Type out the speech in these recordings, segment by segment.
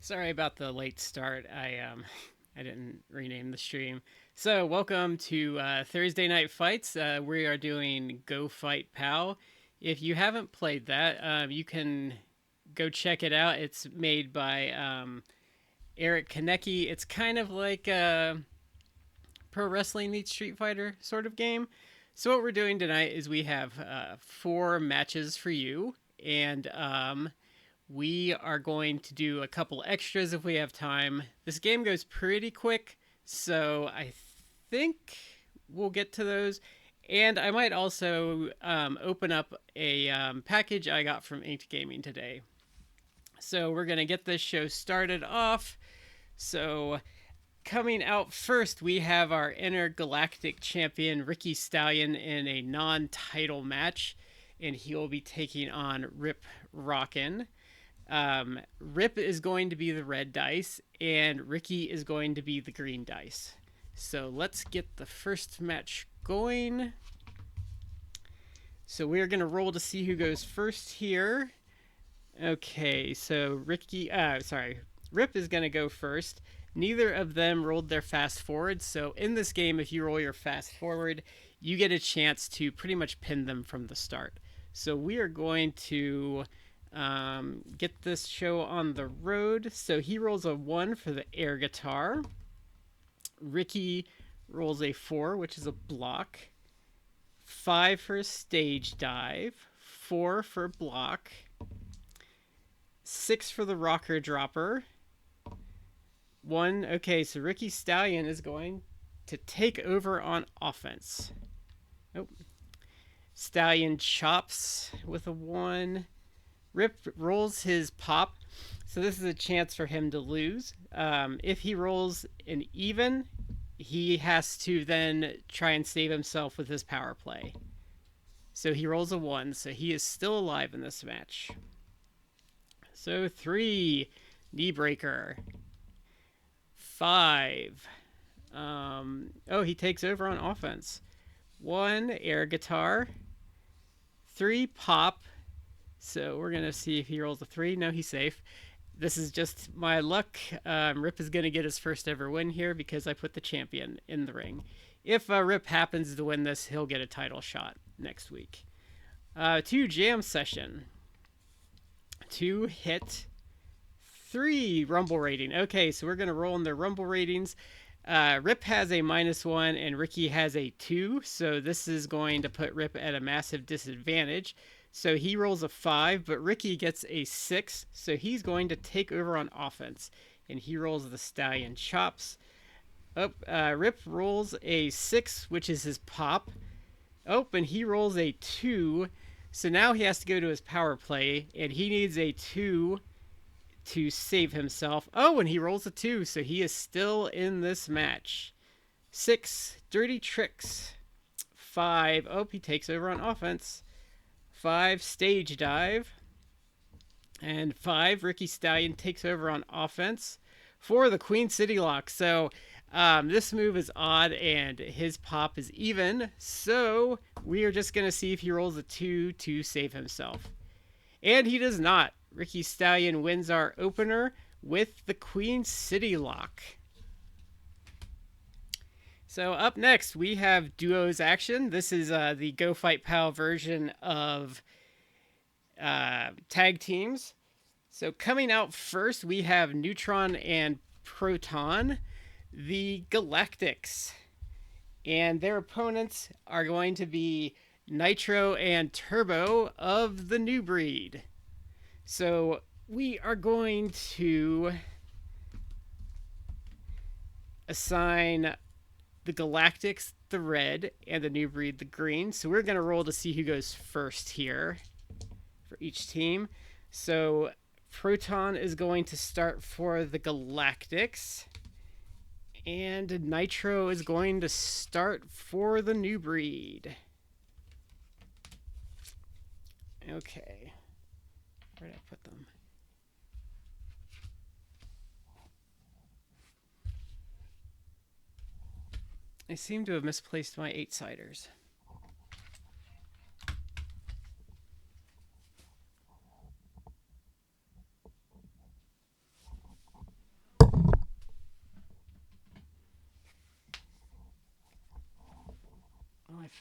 Sorry about the late start. I didn't rename the stream. So welcome to Thursday Night Fights. We are doing Go Fight Pal. If you haven't played that, you can go check it out. It's made by Eric Kaneki. It's kind of like a pro wrestling meets Street Fighter sort of game. So what we're doing tonight is we have four matches for you, and we are going to do a couple extras if we have time. This game goes pretty quick, so I think we'll get to those. And I might also open up a package I got from Inked Gaming today. So we're going to get this show started off. So coming out first, we have our Intergalactic champion, Ricky Stallion, in a non-title match. And he'll be taking on Rip Rockin'. Rip is going to be the red dice, and Ricky is going to be the green dice. So let's get the first match going. So we're going to roll to see who goes first here. Okay, so Rip is going to go first. Neither of them rolled their fast forward, so in this game, if you roll your fast forward, you get a chance to pretty much pin them from the start. So we are going to get this show on the road. So he rolls a 1 for the air guitar. Ricky rolls a 4, which is a block. 5 for a stage dive. 4 for block. 6 for the rocker dropper. 1. Okay, so Ricky Stallion is going to take over on offense. Nope. Stallion chops with a 1. Rip rolls his pop, so this is a chance for him to lose. If he rolls an even, he has to then try and save himself with his power play. So he rolls a 1, so he is still alive in this match. So 3, knee breaker. 5. He takes over on offense. 1, air guitar. 3, pop. So we're going to see if he rolls a 3. No, he's safe. This is just my luck. Rip is going to get his first ever win here because I put the champion in the ring. If Rip happens to win this, he'll get a title shot next week. 2, jam session. 2, hit. 3, rumble rating. Okay, so we're going to roll in their rumble ratings. Rip has a -1 and Ricky has a 2. So this is going to put Rip at a massive disadvantage. So he rolls a 5, but Ricky gets a 6. So he's going to take over on offense. And he rolls the Stallion chops. Rip rolls a 6, which is his pop. And he rolls a 2. So now he has to go to his power play. And he needs a 2 to save himself. And he rolls a 2. So he is still in this match. 6, dirty tricks. 5, he takes over on offense. 5, stage dive. And 5, Ricky Stallion takes over on offense. 4, the Queen City Lock. So this move is odd and his pop is even. So we are just going to see if he rolls a 2 to save himself. And he does not. Ricky Stallion wins our opener with the Queen City Lock. So up next, we have Duos Action. This is the Go Fight Pal version of tag teams. So coming out first, we have Neutron and Proton, the Galactics. And their opponents are going to be Nitro and Turbo of the New Breed. So we are going to assign the Galactics the red and the New Breed the green. So we're going to roll to see who goes first here for each team. So Proton is going to start for the Galactics. And Nitro is going to start for the New Breed. Okay. Where did I put them? I seem to have misplaced my 8-siders.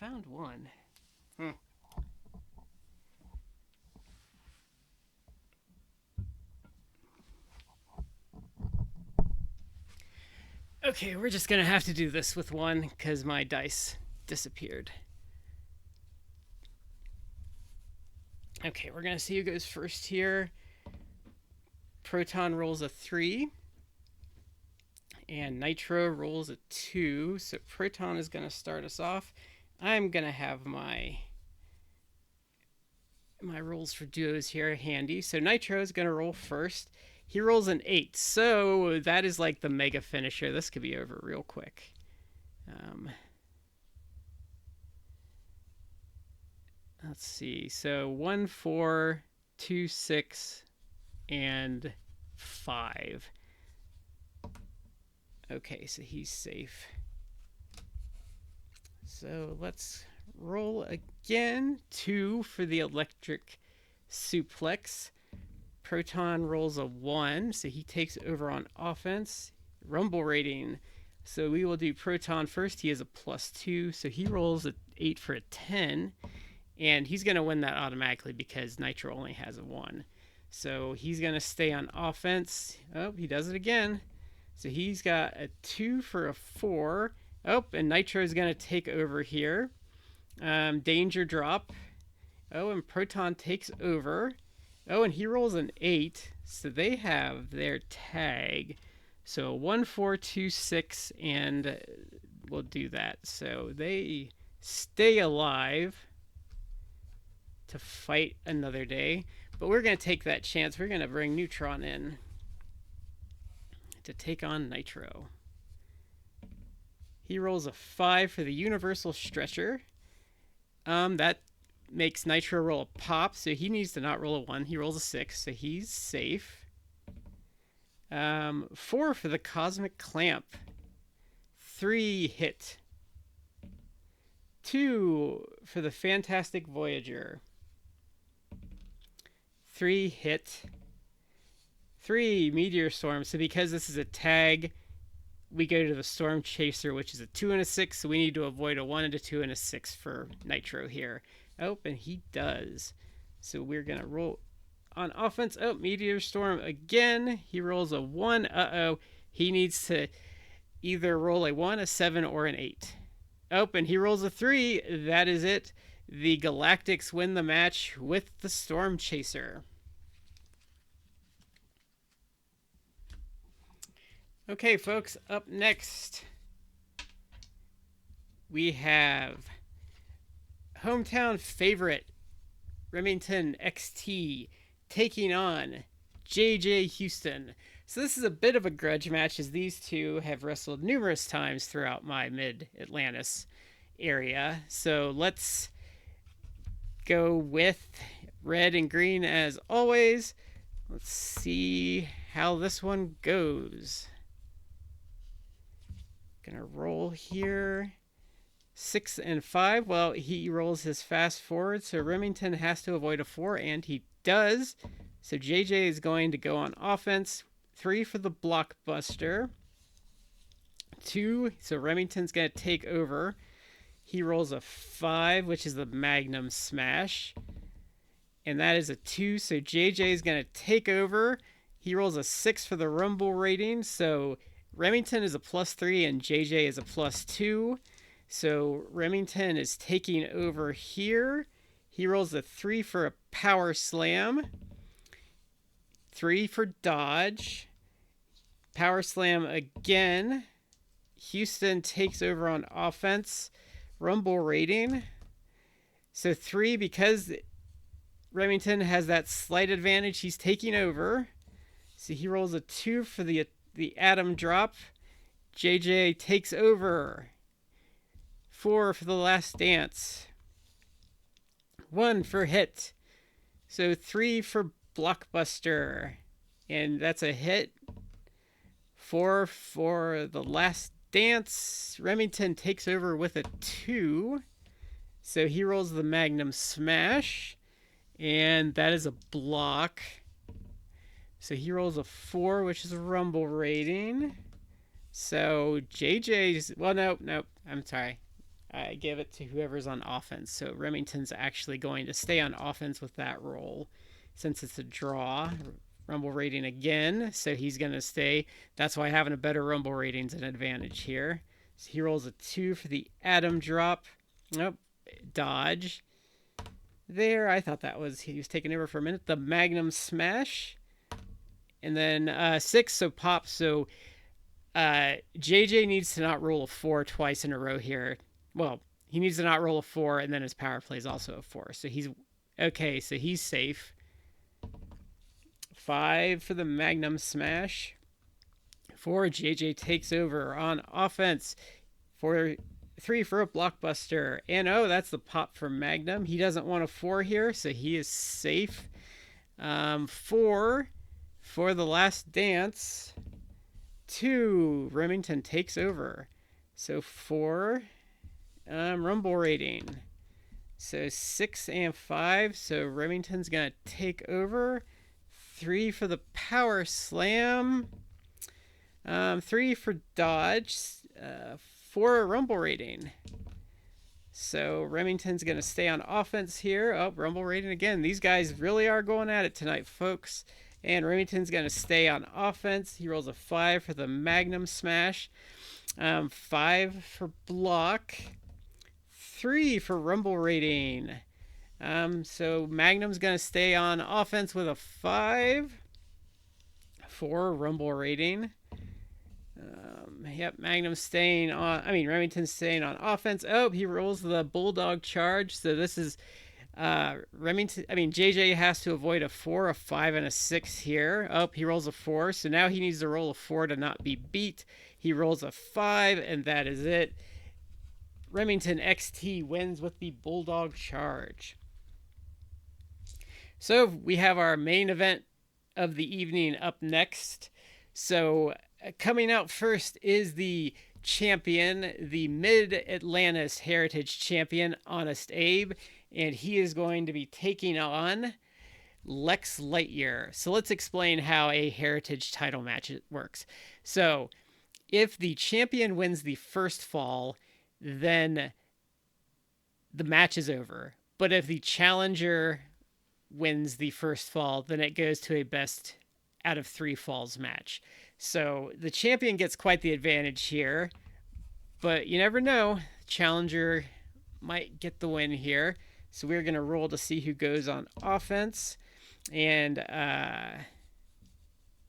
found one. Okay, we're just gonna have to do this with one because my dice disappeared. Okay, we're gonna see who goes first here. Proton rolls a 3. And Nitro rolls a 2. So Proton is gonna start us off. I'm gonna have my rolls for duos here handy. So Nitro is gonna roll first. He rolls an 8. So that is like the mega finisher. This could be over real quick. Let's see. So 1, 4, 2, 6, and 5. Okay, so he's safe. So let's roll again. 2 for the electric suplex. Proton rolls a 1, so he takes over on offense. Rumble rating. So we will do Proton first. He has a +2, so he rolls an 8 for a 10. And he's going to win that automatically because Nitro only has a 1. So he's going to stay on offense. Oh, he does it again. So he's got a 2 for a 4. Oh, and Nitro is going to take over here. Danger drop. Oh, and Proton takes over. Oh, and he rolls an 8. So they have their tag. So 1, 4, 2, 6, and we'll do that. So they stay alive to fight another day. But we're going to take that chance. We're going to bring Neutron in to take on Nitro. He rolls a 5 for the Universal Stretcher. That makes Nitro roll a pop, so he needs to not roll a 1. He rolls a 6, so he's safe. 4 for the Cosmic Clamp. 3 hit. 2 for the Fantastic Voyager. 3 hit. 3 Meteor Storm. So because this is a tag, we go to the Storm Chaser, which is a 2 and a 6. So we need to avoid a 1 and a 2 and a 6 for Nitro here. Oh, and he does. So we're going to roll on offense. Oh, Meteor Storm again. He rolls a 1. Uh-oh. He needs to either roll a 1, a 7, or an 8. Oh, and he rolls a 3. That is it. The Galactics win the match with the Storm Chaser. Okay, folks, up next we have hometown favorite Remington XT taking on JJ Houston. So this is a bit of a grudge match as these two have wrestled numerous times throughout my Mid-Atlantis area. So let's go with red and green as always. Let's see how this one goes. Gonna roll here. 6 and 5. Well, he rolls his fast forward, so Remington has to avoid a 4, and he does. So JJ is going to go on offense. 3 for the blockbuster. 2, so Remington's going to take over. He rolls a 5, which is the Magnum Smash. And that is a 2, so JJ is going to take over. He rolls a 6 for the Rumble rating, so Remington is a +3 and JJ is a +2. So Remington is taking over here. He rolls a 3 for a Power Slam. 3 for dodge. Power Slam again. Houston takes over on offense. Rumble rating. So 3, because Remington has that slight advantage, he's taking over. So he rolls a 2 for the Atom Drop. JJ takes over. 4 for the Last Dance. 1 for hit. So 3 for blockbuster. And that's a hit. 4 for the Last Dance. Remington takes over with a 2. So he rolls the Magnum Smash. And that is a block. So he rolls a 4, which is a Rumble rating. So JJ's... Well, no. I'm sorry. I give it to whoever's on offense. So Remington's actually going to stay on offense with that roll since it's a draw. Rumble rating again, so he's going to stay. That's why having a better Rumble rating's an advantage here. So he rolls a 2 for the Atom drop. Nope, dodge. There, I thought that was, he was taking over for a minute. The Magnum Smash. And then 6, so pop. So JJ needs to not roll a 4 twice in a row here. Well, he needs to not roll a 4, and then his power play is also a 4. So he's okay, so he's safe. 5 for the Magnum Smash. 4, JJ takes over on offense. 3 for a Blockbuster. And oh, that's the pop for Magnum. He doesn't want a 4 here, so he is safe. 4 for the Last Dance. 2, Remington takes over. So 4, Rumble rating. So 6 and 5, so Remington's going to take over. 3 for the Power Slam. 3 for dodge. 4 Rumble rating. So Remington's going to stay on offense here. Oh, Rumble rating again. These guys really are going at it tonight, folks. And Remington's going to stay on offense. He rolls a 5 for the Magnum Smash. 5 for block. 3 for Rumble rating. So Magnum's going to stay on offense with a 5. 4 Rumble rating. Yep, Magnum's staying on. Remington's staying on offense. Oh, he rolls the Bulldog Charge. So this is Remington. JJ has to avoid a 4, a 5, and a 6 here. Oh, he rolls a 4. So now he needs to roll a 4 to not be beat. He rolls a 5, and that is it. Remington XT wins with the Bulldog Charge. So we have our main event of the evening up next. So coming out first is the champion, the Mid-Atlantis Heritage Champion, Honest Abe, and he is going to be taking on Lex Lightyear. So let's explain how a Heritage title match works. So if the champion wins the first fall, then the match is over. But if the challenger wins the first fall, then it goes to a best out of 3 falls match. So the champion gets quite the advantage here, but you never know. Challenger might get the win here. So we're going to roll to see who goes on offense. And,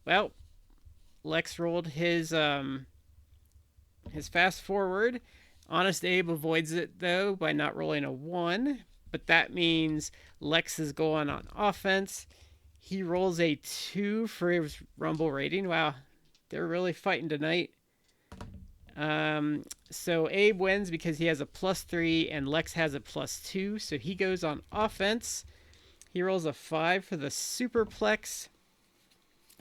well, Lex rolled his fast forward. Honest Abe avoids it, though, by not rolling a 1. But that means Lex is going on offense. He rolls a 2 for his Rumble rating. Wow, they're really fighting tonight. So Abe wins because he has a +3 and Lex has a +2. So he goes on offense. He rolls a 5 for the Superplex.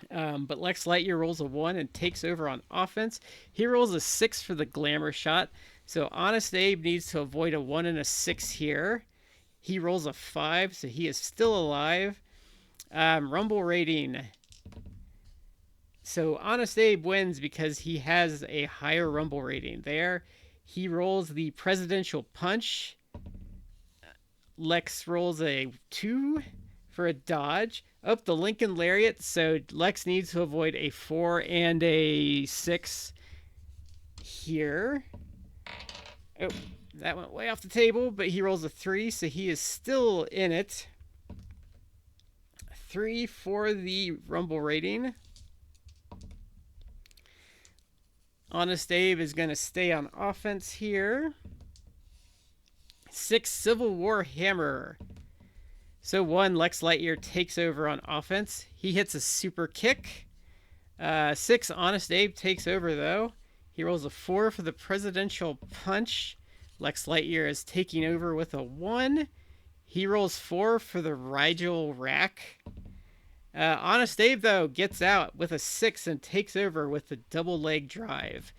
But Lex Lightyear rolls a 1 and takes over on offense. He rolls a 6 for the Glamour Shot. So Honest Abe needs to avoid a 1 and a 6 here. He rolls a 5, so he is still alive. Rumble rating. So Honest Abe wins because he has a higher Rumble rating there. He rolls the Presidential Punch. Lex rolls a 2 for a dodge. Oh, the Lincoln Lariat. So Lex needs to avoid a 4 and a 6 here. Oh, that went way off the table, but he rolls a 3, so he is still in it. 3 for the Rumble rating. Honest Abe is going to stay on offense here. 6 Civil War Hammer. So 1, Lex Lightyear takes over on offense. He hits a super kick. 6, Honest Abe takes over, though. He rolls a 4 for the Presidential Punch. Lex Lightyear is taking over with a 1. He rolls 4 for the Rigel Rack. Honest Abe, though, gets out with a 6 and takes over with the double leg drive.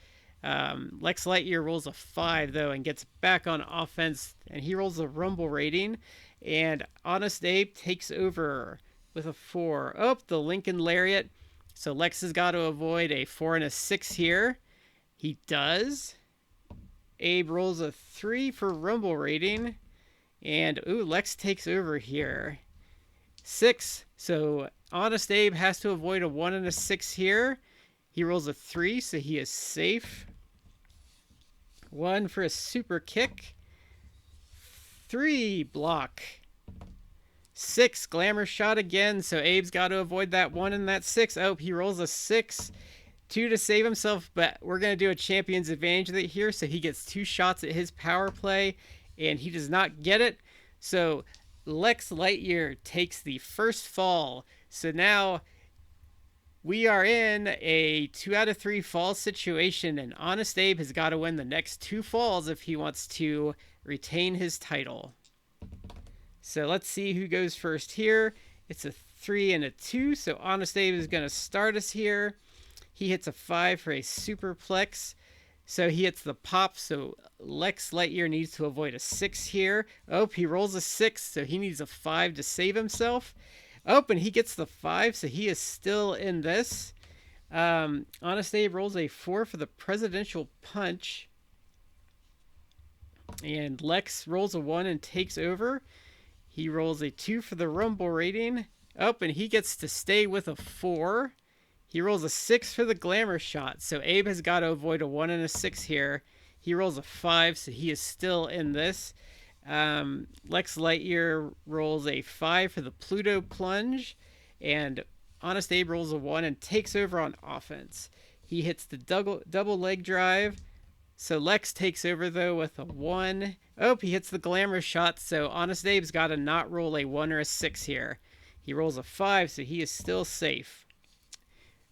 Lex Lightyear rolls a 5, though, and gets back on offense, and he rolls a Rumble rating. And Honest Abe takes over with a 4. Oh, the Lincoln Lariat. So Lex has got to avoid a 4 and a 6 here. He does. Abe rolls a 3 for Rumble rating. And, ooh, Lex takes over here. 6. So Honest Abe has to avoid a 1 and a 6 here. He rolls a 3, so he is safe. 1 for a super kick. 3 block. 6 glamour shot again, so Abe's got to avoid that 1 and that 6. Oh, he rolls a 6. 2 to save himself, but we're going to do a champion's advantage here, so he gets 2 shots at his power play, and he does not get it. So Lex Lightyear takes the first fall. So now we are in a 2 out of 3 fall situation, and Honest Abe has got to win the next 2 falls if he wants to retain his title. So let's see who goes first here. It's a 3 and a 2, so Honest Abe is going to start us here. He hits a 5 for a superplex. So he hits the pop, so Lex Lightyear needs to avoid a 6 here. Oh, he rolls a 6, so he needs a 5 to save himself. Oh, and he gets the 5, so he is still in this. Honest Abe rolls a 4 for the presidential punch. And Lex rolls a 1 and takes over. He rolls a 2 for the Rumble rating. Oh, and he gets to stay with a 4. He rolls a 6 for the glamour shot, so Abe has got to avoid a 1 and a 6 here. He rolls a 5, so he is still in this. Lex Lightyear rolls a 5 for the Pluto plunge, and Honest Abe rolls a 1 and takes over on offense. He hits the double leg drive, so Lex takes over though with a 1. Oh, he hits the glamour shot, so Honest Abe's got to not roll a 1 or a 6 here. He rolls a 5, so he is still safe.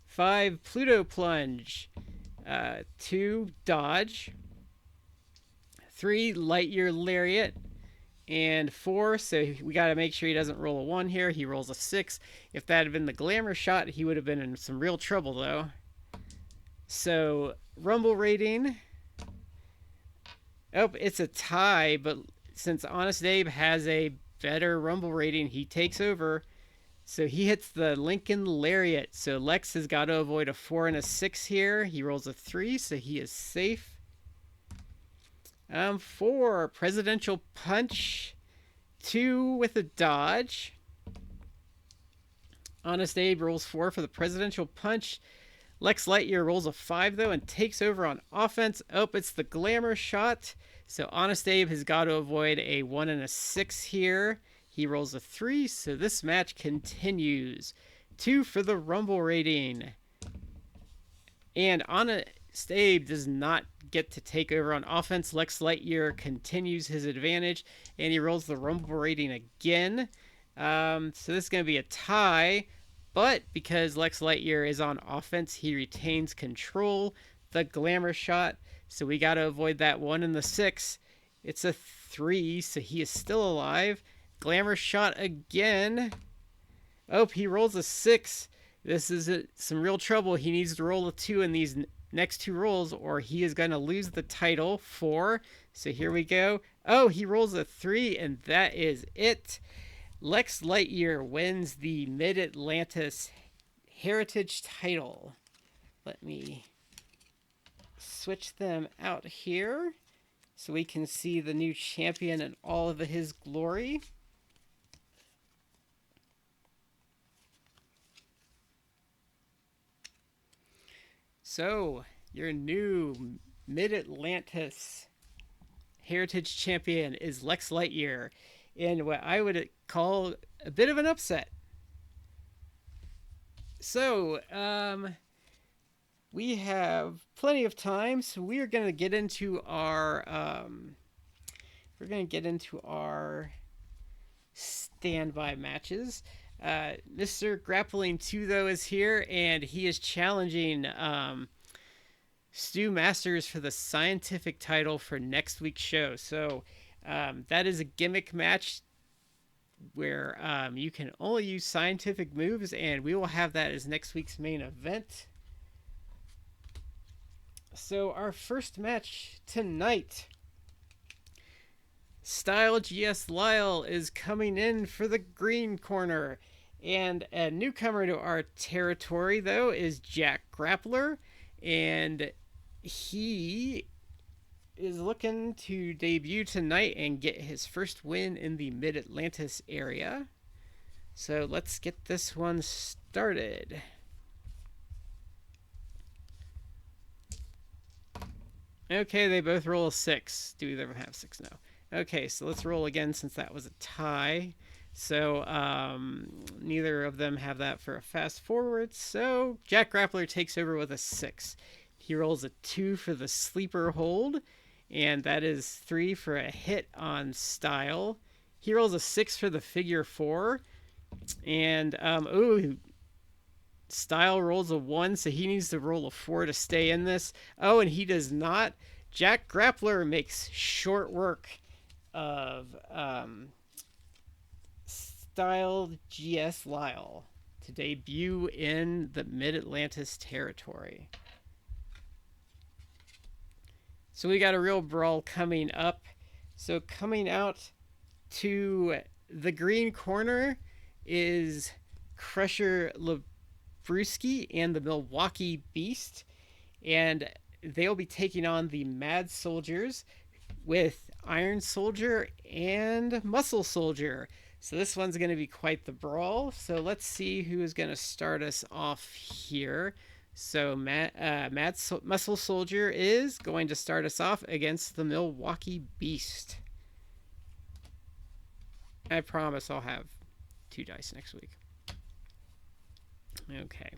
5 Pluto plunge, 2 dodge, 3 Lightyear lariat, and 4, so we got to make sure he doesn't roll a 1 here. He rolls a 6. If that had been the glamour shot, he would have been in some real trouble though. So Rumble rating, oh, it's a tie, but since Honest Abe has a better Rumble rating, he takes over. So he hits the Lincoln Lariat. So Lex has got to avoid a 4 and a 6 here. He rolls a 3, so he is safe. 4 Presidential Punch. 2 with a dodge. Honest Abe rolls 4 for the Presidential Punch. Lex Lightyear rolls a 5 though and takes over on offense. Oh, it's the glamour shot. So Honest Abe has got to avoid a 1 and a 6 here. He rolls a 3, so this match continues. 2 for the Rumble rating. And Honest Abe does not get to take over on offense. Lex Lightyear continues his advantage, and he rolls the Rumble rating again. So this is going to be a tie, but because Lex Lightyear is on offense, he retains control. The glamour shot, so we got to avoid that 1 and the 6. It's a 3, so he is still alive. Glamour shot again. Oh, he rolls a 6. This is some real trouble. He needs to roll a 2 in these next 2 rolls, or he is going to lose the title. 4. So here we go. Oh, he rolls a 3, and that is it. Lex Lightyear wins the Mid-Atlantis Heritage Title. Let me switch them out here so we can see the new champion in all of his glory. So, your new Mid-Atlantis Heritage Champion is Lex Lightyear in what I would call a bit of an upset. So, we have plenty of time, so we are going to get into our standby matches. Mr. Grappling 2, though, is here, and he is challenging Stu Masters for the scientific title for next week's show. So that is a gimmick match where you can only use scientific moves, and we will have that as next week's main event. So our first match tonight, Style GS Lyle is coming in for the green corner. And a newcomer to our territory, though, is Jack Grappler. And he is looking to debut tonight and get his first win in the Mid-Atlantis area. So let's get this one started. Okay, they both roll a 6. Do either of them have 6? No. Okay, so let's roll again since that was a tie. So neither of them have that for a fast forward. So Jack Grappler takes over with a 6. He rolls a 2 for the sleeper hold, and that is 3 for a hit on Style. He rolls a 6 for the figure 4, and Style rolls a 1, so he needs to roll a 4 to stay in this. Oh, and he does not. Jack Grappler makes short work of Style GS Lyle to debut in the Mid-Atlantis territory. So we got a real brawl coming up. So coming out to the green corner is Crusher Labruski and the Milwaukee Beast. And they'll be taking on the Mad Soldiers with Iron Soldier and Muscle Soldier. So this one's going to be quite the brawl. So let's see who is going to start us off here. So Muscle Soldier is going to start us off against the Milwaukee Beast. I promise I'll have 2 dice next week. Okay.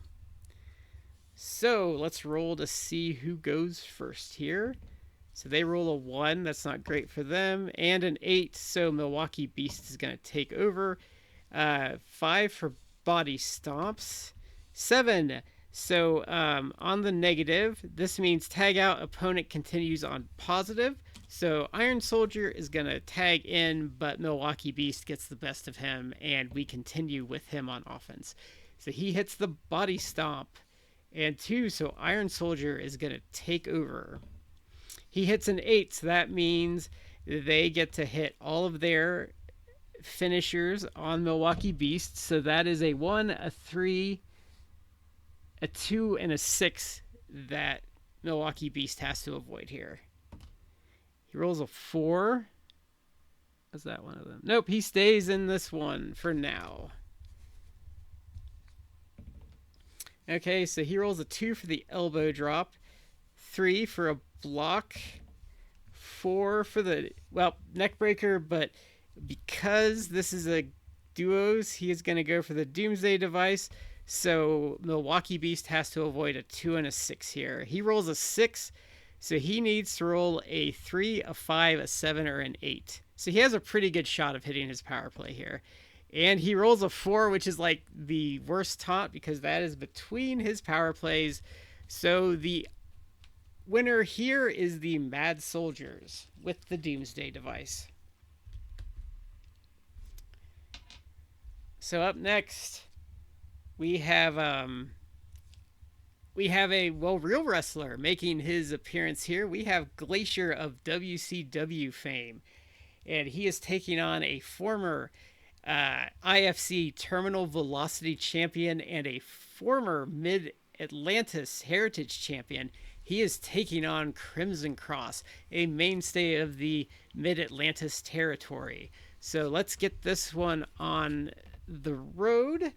So let's roll to see who goes first here. So they roll a 1. That's not great for them. And an 8. So Milwaukee Beast is going to take over. 5 for body stomps. 7. So on the negative, this means tag out, opponent continues on positive. So Iron Soldier is going to tag in, but Milwaukee Beast gets the best of him, and we continue with him on offense. So he hits the body stomp. And 2, so Iron Soldier is going to take over. He hits an 8, so that means they get to hit all of their finishers on Milwaukee Beast. So that is a 1, a 3, a 2, and a 6 that Milwaukee Beast has to avoid here. He rolls a 4. Is that one of them? Nope, he stays in this one for now. Okay, so he rolls a 2 for the elbow drop, 3 for a block, 4 for the, neck breaker, but because this is a duos, he is going to go for the Doomsday device, so Milwaukee Beast has to avoid a 2 and a 6 here. He rolls a 6, so he needs to roll a 3, a 5, a 7, or an 8. So he has a pretty good shot of hitting his power play here. And he rolls a 4, which is like the worst taunt because that is between his power plays. So the winner here is the Mad Soldiers with the Doomsday device. So up next, we have a real wrestler making his appearance here. We have Glacier of WCW fame, and he is taking on a former IFC Terminal Velocity champion and a former Mid-Atlantis Heritage champion. He is taking on Crimson Cross, a mainstay of the Mid-Atlantis territory. So let's get this one on the road.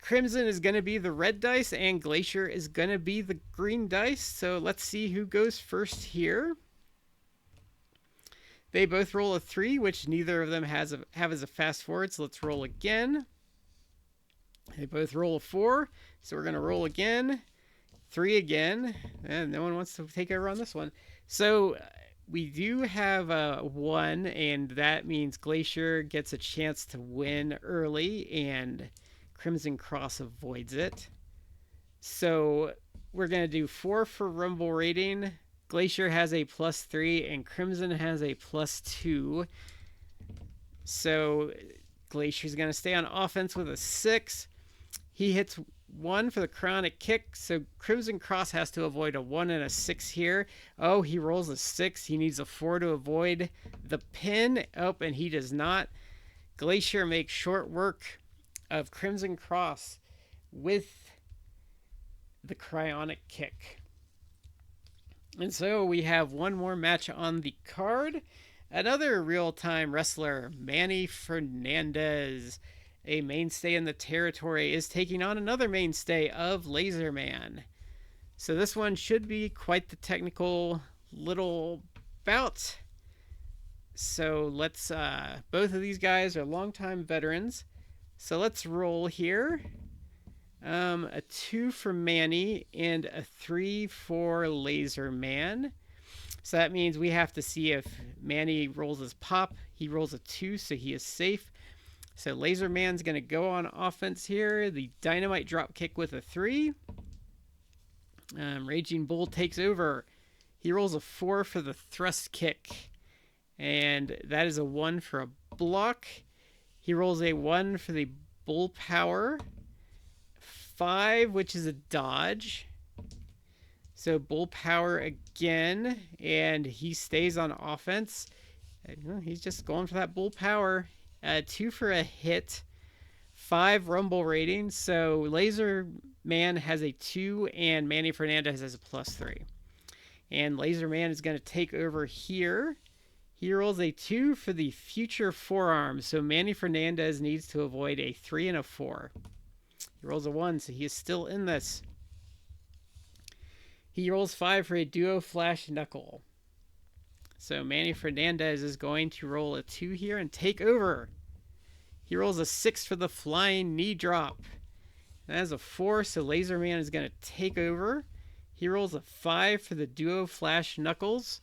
Crimson is going to be the red dice and Glacier is going to be the green dice. So let's see who goes first here. They both roll a 3, which neither of them have as a fast forward, so let's roll again. They both roll a 4, so we're going to roll again. 3 again, and no one wants to take over on this one. So we do have a 1, and that means Glacier gets a chance to win early, and Crimson Cross avoids it. So we're going to do 4 for Rumble rating. Glacier has a +3 and Crimson has a +2. So Glacier's going to stay on offense with a 6. He hits 1 for the chronic kick, so Crimson Cross has to avoid a 1 and a 6 here. Oh, he rolls a 6. He needs a 4 to avoid the pin. Oh, and he does not. Glacier makes short work of Crimson Cross with the cryonic kick. And so we have one more match on the card. Another real time wrestler, Manny Fernandez, a mainstay in the territory, is taking on another mainstay of Laser Man. So this one should be quite the technical little bout. So let's, both of these guys are longtime veterans. So let's roll here. A 2 for Manny and a 3 for Laser Man. So that means we have to see if Manny rolls his pop. He rolls a 2, so he is safe. So Laser Man's going to go on offense here. The Dynamite drop kick with a 3. Raging Bull takes over. He rolls a 4 for the thrust kick. And that is a 1 for a block. He rolls a 1 for the Bull Power. 5, which is a dodge. So Bull Power again, and he stays on offense. He's just going for that Bull Power. 2 for a hit. 5 Rumble rating. So Laser Man has a 2, and Manny Fernandez has a +3. And Laser Man is going to take over here. He rolls a 2 for the future forearm. So Manny Fernandez needs to avoid a 3 and a 4. He rolls a 1, so he is still in this. He rolls 5 for a duo flash knuckle. So Manny Fernandez is going to roll a 2 here and take over. He rolls a 6 for the flying knee drop. That is a 4, so Laser Man is going to take over. He rolls a 5 for the duo flash knuckles.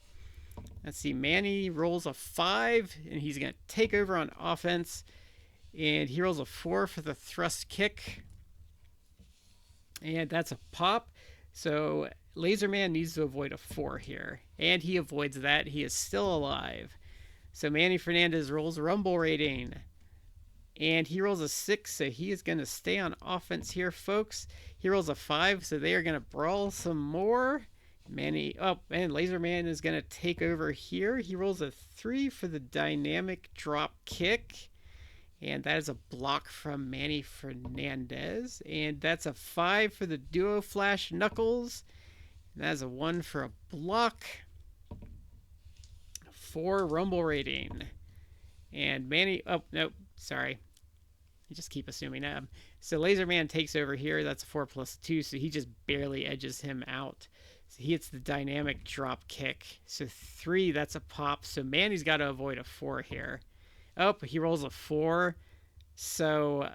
Let's see, Manny rolls a 5, and he's going to take over on offense. And he rolls a 4 for the thrust kick. And that's a pop. So Laser Man needs to avoid a 4 here. And he avoids that. He is still alive. So Manny Fernandez rolls Rumble rating. And he rolls a 6, so he is going to stay on offense here, folks. He rolls a 5, so they are going to brawl some more. And Laser Man is going to take over here. He rolls a 3 for the dynamic drop kick. And that is a block from Manny Fernandez. And that's a 5 for the duo flash knuckles. And that is a 1 for a block. 4 Rumble rating. And Manny... Oh, nope. Sorry. You just keep assuming that. So Laser Man takes over here. That's a 4 + 2. So he just barely edges him out. So he hits the dynamic drop kick. So 3, that's a pop. So Manny's got to avoid a 4 here. Oh, he rolls a 4. So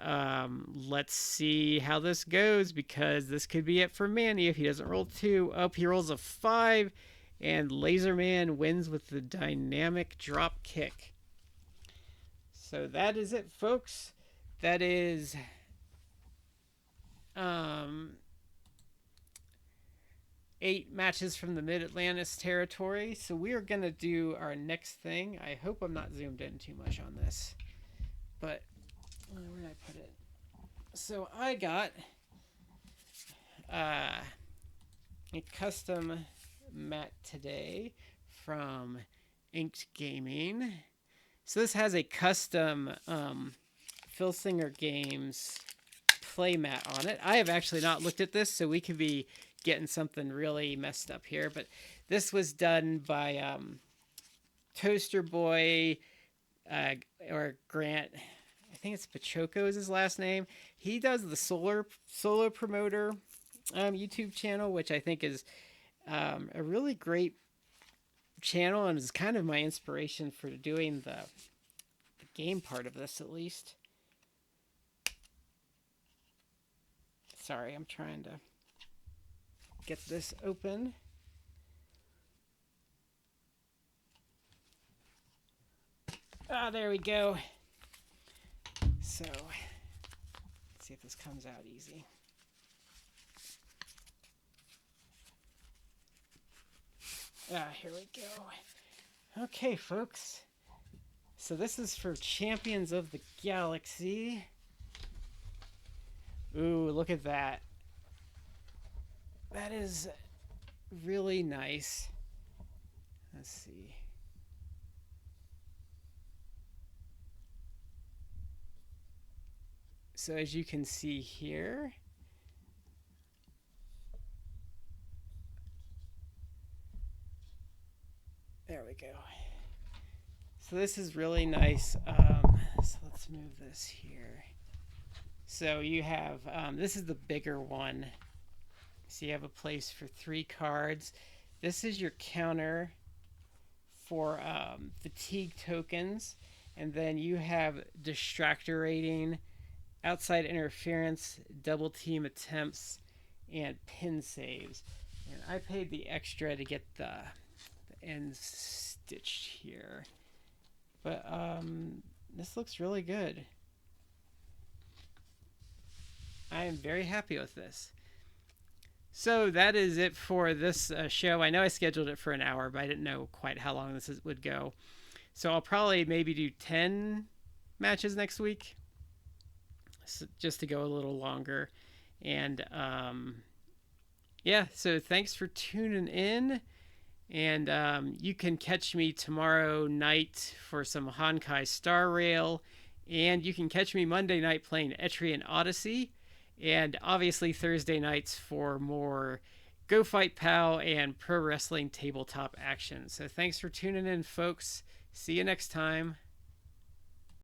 let's see how this goes, because this could be it for Manny if he doesn't roll 2. Oh, he rolls a 5, and Laser Man wins with the dynamic drop kick. So that is it, folks. That is 8 matches from the Mid-Atlantis territory. So we are going to do our next thing. I hope I'm not zoomed in too much on this. But where did I put it? So I got a custom mat today from Inked Gaming. So this has a custom Phil Singer Games playmat on it. I have actually not looked at this, so we could be getting something really messed up here. But this was done by Toaster Boy or Grant. I think it's Pachoco is his last name. He does the Solo Promoter YouTube channel, which I think is a really great channel and is kind of my inspiration for doing the game part of this, at least. Sorry, I'm trying to get this open. Ah, there we go. So, let's see if this comes out easy. Ah, here we go. Okay, folks. So this is for Champions of the Galaxy. Ooh, look at that. That is really nice. Let's see. So as you can see here, There we go. So this is really nice. So let's move this here. So you have, this is the bigger one. So you have a place for 3 cards. This is your counter for fatigue tokens. And then you have distractor rating, outside interference, double team attempts, and pin saves. And I paid the extra to get the ends stitched here. But this looks really good. I am very happy with this. So that is it for this show. I know I scheduled it for an hour, but I didn't know quite how long would go. So I'll probably maybe do 10 matches next week, so just to go a little longer. And yeah, so thanks for tuning in. And you can catch me tomorrow night for some Honkai Star Rail. And you can catch me Monday night playing Etrian Odyssey. And obviously Thursday nights for more Go Fight Pal and pro wrestling tabletop action. So thanks for tuning in, folks. See you next time.